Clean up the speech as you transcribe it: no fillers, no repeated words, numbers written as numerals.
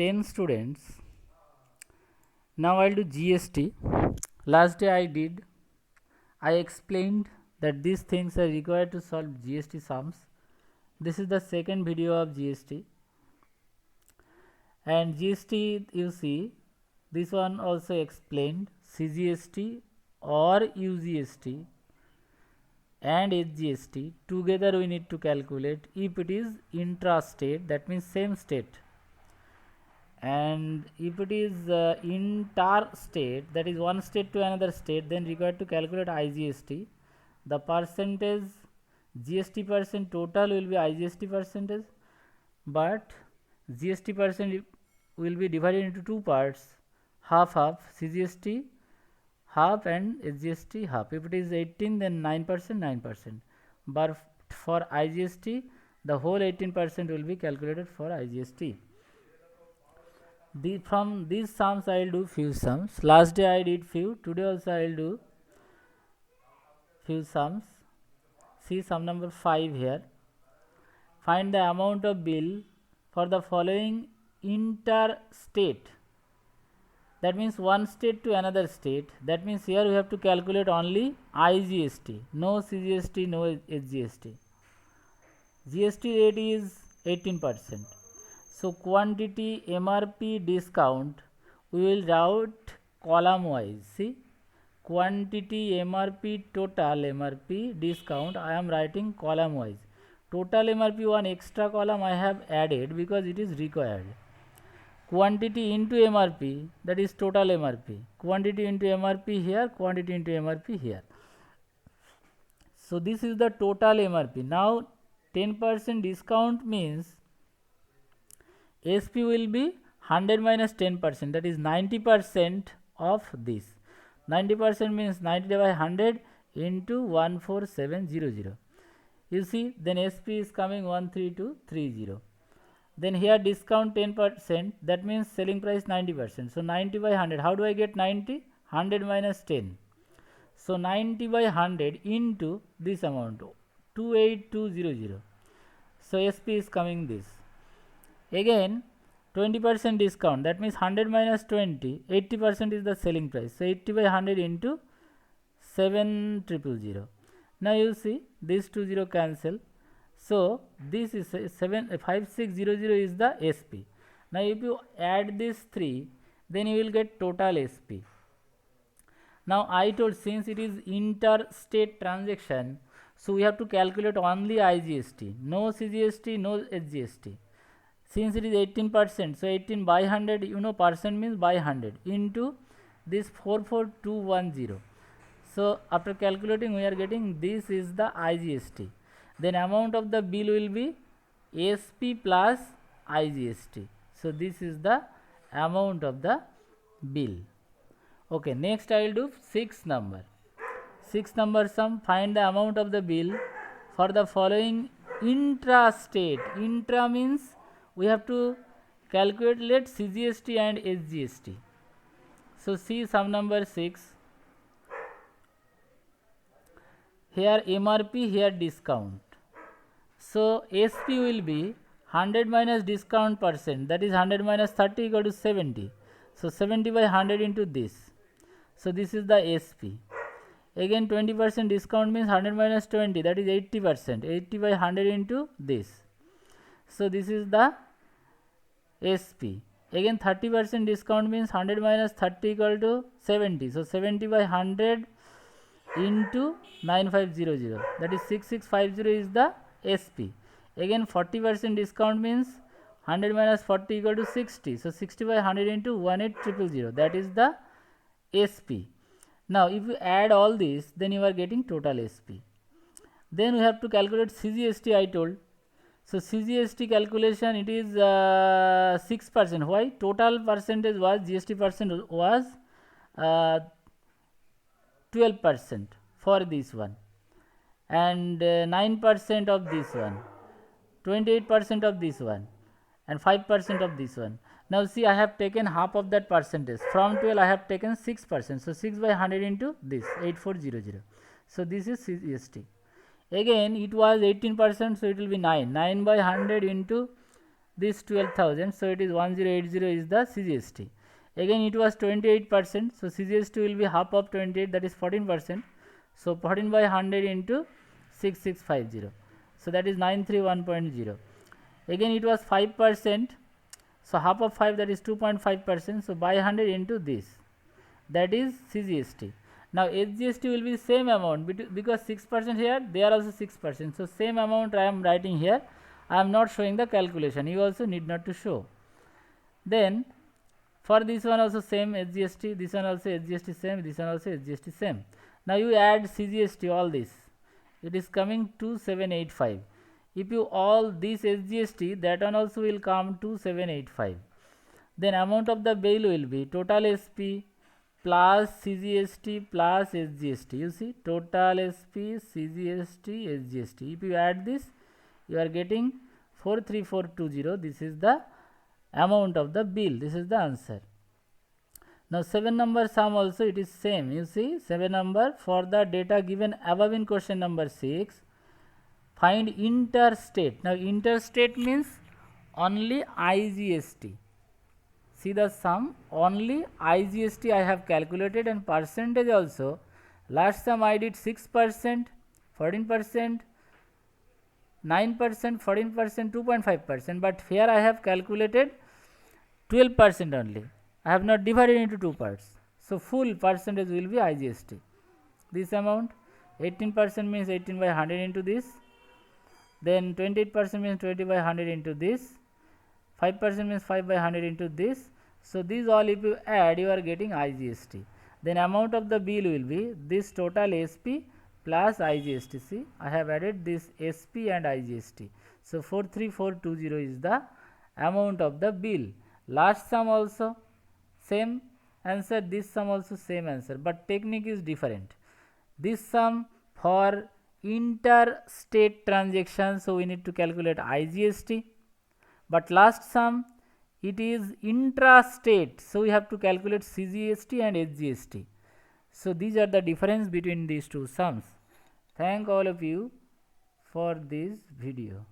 10 students. Now I'll do GST. Last day I explained that these things are required to solve GST sums. This is the second video of GST. And GST, you see, this one also explained CGST or UGST and HGST together we need to calculate if it is intrastate, that means same state, and if it is interstate, that is one state to another state, then required to calculate IGST. The percentage GST percent total will be IGST percentage, but GST percent will be divided into two parts, half CGST half and HGST half. If it is 18, then 9%, 9%. But for IGST, the whole 18% will be calculated for IGST. From these sums, I will do few sums. Last day I did few. Today also I will do few sums. See sum number 5 here. Find the amount of bill for the following interstate. That means one state to another state. That means here we have to calculate only IGST, no CGST, no HGST. GST rate is 18%. So quantity MRP discount we will route column wise. See, quantity MRP total MRP discount I am writing column wise. Total MRP one extra column I have added because it is required. Quantity into MRP, that is total MRP. Quantity into MRP here, quantity into MRP here. So this is the total MRP. Now 10% discount means SP will be 100 minus 10%, that is 90% of this. 90% means 90 by 100 into 14700. You see, then SP is coming 13230. Then here discount 10%, that means selling price 90%. So 90 by 100, how do I get 90? 100 minus 10. So 90 by 100 into this amount, 28200. So SP is coming this. Again 20% discount, that means 100 minus 20, 80% is the selling price. So 80 by 100 into 7000. Now you see these 20 cancel. So this is 5600 is the SP. Now if you add these 3, then you will get total SP. Now I told since it is interstate transaction, so we have to calculate only IGST, no CGST, no HGST. Since it is 18%, so 18 by 100, you know percent means by 100 into this 44210. So after calculating we are getting this is the IGST. Then amount of the bill will be SP plus IGST. So this is the amount of the bill. Okay, next I will do 6 number. 6 number sum, find the amount of the bill for the following intrastate. Intra means we have to calculate CGST and HGST. So see sum number 6. Here MRP, here discount. So SP will be 100 minus discount percent, that is 100 minus 30 equal to 70. So 70 by 100 into this. So this is the SP. Again 20% discount means 100 minus 20, that is 80%. 80 by 100 into this. So this is the SP. Again 30% discount means 100 minus 30 equal to 70. So 70 by 100 into 9500, that is 6650 is the SP. Again 40% discount means 100 minus 40 equal to 60. So 60 by 100 into 18000, that is the SP. Now if you add all this, then you are getting total SP. Then we have to calculate CGST I told. So CGST calculation, it is 6%. Why? Total percentage was, GST percent was 12% for this one, and 9% of this one, 28% of this one, and 5% of this one. Now see, I have taken half of that percentage. From 12 I have taken 6%. So 6 by 100 into this 8400. So this is CGST. Again it was 18%, so it will be 9 by 100 into this 12,000, so it is 1080 is the CGST. Again it was 28%, so CGST will be half of 28, that is 14%. So 14 by 100 into 6650, so that is 931.0. Again it was 5%, so half of 5, that is 2.5%, so by 100 into this, that is CGST. Now SGST will be same amount because 6% here, they are also 6%, so same amount I am writing here. I am not showing the calculation, you also need not to show. Then for this one also same SGST, this one also SGST same, this one also SGST same. Now you add CGST, all this, it is coming 2785. If you all this SGST, that one also will come 2785. Then amount of the bill will be total SP plus CGST plus SGST. You see, total SP, CGST, SGST. If you add this, you are getting 43420. This is the amount of the bill. This is the answer. Now 7 number sum also it is same. You see, 7 number, for the data given above in question number 6, find interstate. Now interstate means only IGST. See the sum, only IGST I have calculated, and percentage also. Last sum I did 6%, 14%, 9%, 14%, 2.5%, but here I have calculated 12% only. I have not divided into two parts. So full percentage will be IGST. This amount, 18% means 18 by 100 into this. Then 28% means 20 by 100 into this. 5% means 5 by 100 into this. So these all if you add, you are getting IGST. Then amount of the bill will be this total SP plus IGST. See, I have added this SP and IGST. So 43420 is the amount of the bill. Last sum also same answer, this sum also same answer, but technique is different. This sum for interstate transaction, so we need to calculate IGST, but last sum it is intrastate, so we have to calculate CGST and SGST. So these are the difference between these two sums. Thank all of you for this video.